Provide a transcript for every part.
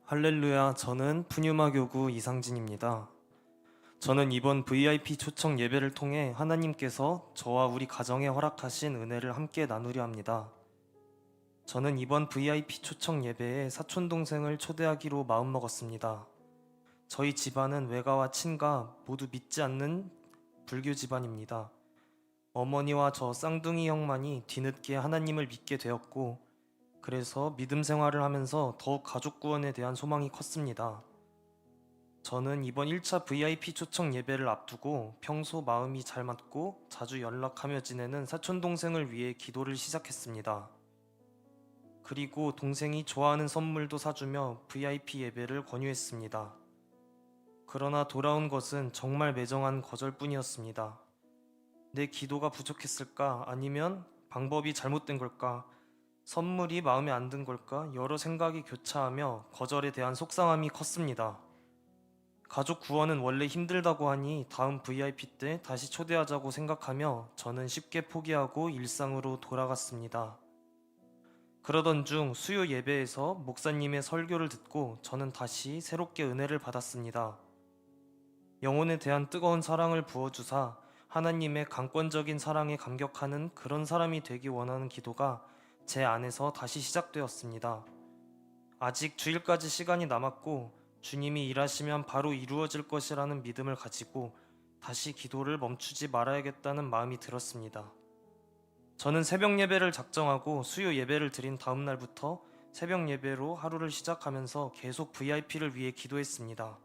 할렐루야, 저는 푸뉴마 교구 이상진입니다. 저는 이번 VIP 초청 예배를 통해 하나님께서 저와 우리 가정에 허락하신 은혜를 함께 나누려 합니다. 저는 이번 VIP 초청 예배에 사촌동생을 초대하기로 마음먹었습니다. 저희 집안은 외가와 친가 모두 믿지 않는 불교 집안입니다. 어머니와 저 쌍둥이 형만이 뒤늦게 하나님을 믿게 되었고, 그래서 믿음 생활을 하면서 더욱 가족 구원에 대한 소망이 컸습니다. 저는 이번 1차 VIP 초청 예배를 앞두고 평소 마음이 잘 맞고 자주 연락하며 지내는 사촌동생을 위해 기도를 시작했습니다. 그리고 동생이 좋아하는 선물도 사주며 VIP 예배를 권유했습니다. 그러나 돌아온 것은 정말 매정한 거절뿐이었습니다. 내 기도가 부족했을까? 아니면 방법이 잘못된 걸까? 선물이 마음에 안 든 걸까? 여러 생각이 교차하며 거절에 대한 속상함이 컸습니다. 가족 구원은 원래 힘들다고 하니 다음 VIP 때 다시 초대하자고 생각하며 저는 쉽게 포기하고 일상으로 돌아갔습니다. 그러던 중 수요 예배에서 목사님의 설교를 듣고 저는 다시 새롭게 은혜를 받았습니다. 영혼에 대한 뜨거운 사랑을 부어주사 하나님의 강권적인 사랑에 감격하는 그런 사람이 되기 원하는 기도가 제 안에서 다시 시작되었습니다. 아직 주일까지 시간이 남았고 주님이 일하시면 바로 이루어질 것이라는 믿음을 가지고 다시 기도를 멈추지 말아야겠다는 마음이 들었습니다. 저는 새벽 예배를 작정하고 수요 예배를 드린 다음 날부터 새벽 예배로 하루를 시작하면서 계속 VIP를 위해 기도했습니다.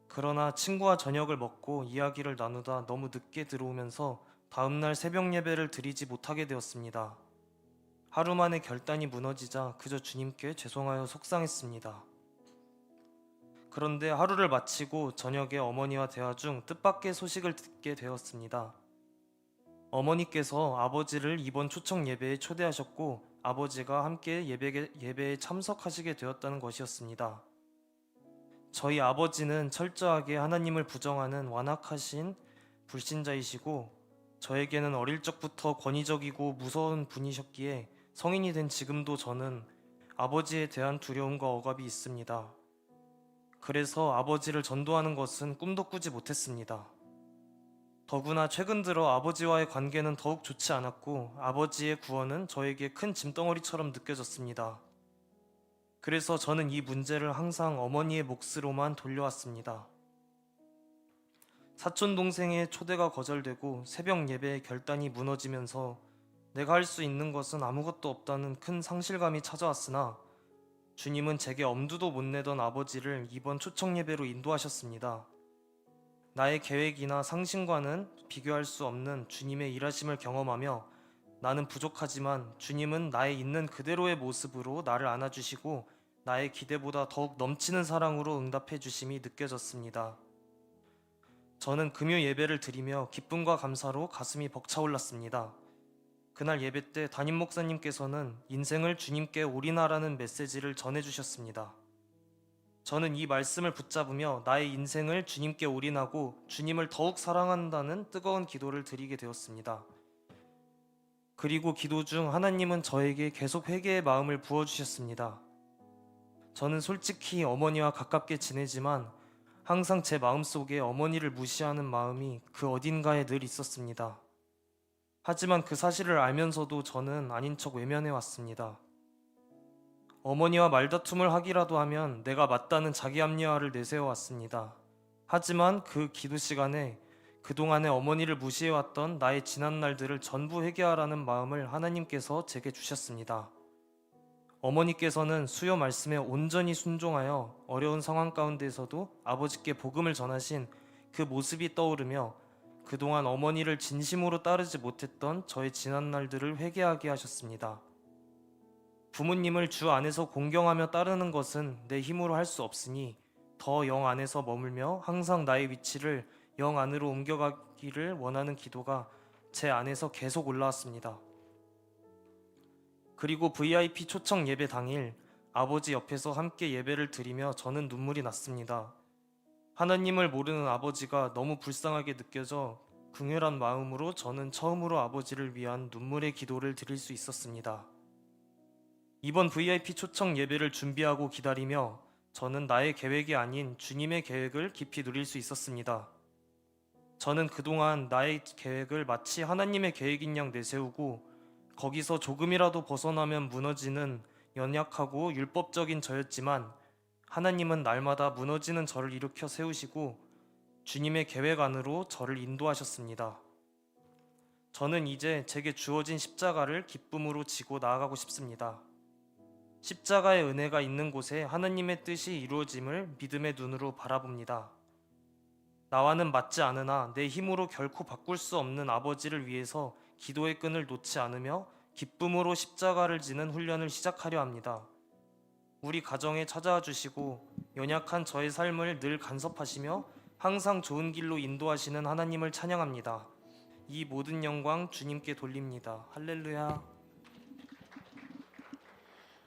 그러나 친구와 저녁을 먹고 이야기를 나누다 너무 늦게 들어오면서 다음날 새벽 예배를 드리지 못하게 되었습니다. 하루 만에 결단이 무너지자 그저 주님께 죄송하여 속상했습니다. 그런데 하루를 마치고 저녁에 어머니와 대화 중 뜻밖의 소식을 듣게 되었습니다. 어머니께서 아버지를 이번 초청 예배에 초대하셨고 아버지가 함께 예배에 참석하시게 되었다는 것이었습니다. 저희 아버지는 철저하게 하나님을 부정하는 완악하신 불신자이시고 저에게는 어릴 적부터 권위적이고 무서운 분이셨기에 성인이 된 지금도 저는 아버지에 대한 두려움과 억압이 있습니다. 그래서 아버지를 전도하는 것은 꿈도 꾸지 못했습니다. 더구나 최근 들어 아버지와의 관계는 더욱 좋지 않았고 아버지의 구원은 저에게 큰 짐덩어리처럼 느껴졌습니다. 그래서 저는 이 문제를 항상 어머니의 몫으로만 돌려왔습니다. 사촌 동생의 초대가 거절되고 새벽 예배의 결단이 무너지면서 내가 할 수 있는 것은 아무것도 없다는 큰 상실감이 찾아왔으나 주님은 제게 엄두도 못 내던 아버지를 이번 초청 예배로 인도하셨습니다. 나의 계획이나 상식과는 비교할 수 없는 주님의 일하심을 경험하며 나는 부족하지만 주님은 나의 있는 그대로의 모습으로 나를 안아주시고 나의 기대보다 더욱 넘치는 사랑으로 응답해 주심이 느껴졌습니다. 저는 금요 예배를 드리며 기쁨과 감사로 가슴이 벅차올랐습니다. 그날 예배 때 담임 목사님께서는 인생을 주님께 올인하라는 메시지를 전해주셨습니다. 저는 이 말씀을 붙잡으며 나의 인생을 주님께 올인하고 주님을 더욱 사랑한다는 뜨거운 기도를 드리게 되었습니다. 그리고 기도 중 하나님은 저에게 계속 회개의 마음을 부어주셨습니다. 저는 솔직히 어머니와 가깝게 지내지만 항상 제 마음속에 어머니를 무시하는 마음이 그 어딘가에 늘 있었습니다. 하지만 그 사실을 알면서도 저는 아닌 척 외면해 왔습니다. 어머니와 말다툼을 하기라도 하면 내가 맞다는 자기 합리화를 내세워 왔습니다. 하지만 그 기도 시간에 그동안에 어머니를 무시해왔던 나의 지난 날들을 전부 회개하라는 마음을 하나님께서 제게 주셨습니다. 어머니께서는 수요 말씀에 온전히 순종하여 어려운 상황 가운데서도 아버지께 복음을 전하신 그 모습이 떠오르며 그동안 어머니를 진심으로 따르지 못했던 저의 지난 날들을 회개하게 하셨습니다. 부모님을 주 안에서 공경하며 따르는 것은 내 힘으로 할 수 없으니 더 영 안에서 머물며 항상 나의 위치를 영 안으로 옮겨가기를 원하는 기도가 제 안에서 계속 올라왔습니다. 그리고 VIP 초청 예배 당일 아버지 옆에서 함께 예배를 드리며 저는 눈물이 났습니다. 하나님을 모르는 아버지가 너무 불쌍하게 느껴져 긍휼한 마음으로 저는 처음으로 아버지를 위한 눈물의 기도를 드릴 수 있었습니다. 이번 VIP 초청 예배를 준비하고 기다리며 저는 나의 계획이 아닌 주님의 계획을 깊이 누릴 수 있었습니다. 저는 그동안 나의 계획을 마치 하나님의 계획인 양 내세우고 거기서 조금이라도 벗어나면 무너지는 연약하고 율법적인 저였지만 하나님은 날마다 무너지는 저를 일으켜 세우시고 주님의 계획 안으로 저를 인도하셨습니다. 저는 이제 제게 주어진 십자가를 기쁨으로 지고 나아가고 싶습니다. 십자가의 은혜가 있는 곳에 하나님의 뜻이 이루어짐을 믿음의 눈으로 바라봅니다. 나와는 맞지 않으나 내 힘으로 결코 바꿀 수 없는 아버지를 위해서 기도의 끈을 놓지 않으며 기쁨으로 십자가를 지는 훈련을 시작하려 합니다. 우리 가정에 찾아와 주시고 연약한 저의 삶을 늘 간섭하시며 항상 좋은 길로 인도하시는 하나님을 찬양합니다. 이 모든 영광 주님께 돌립니다. 할렐루야.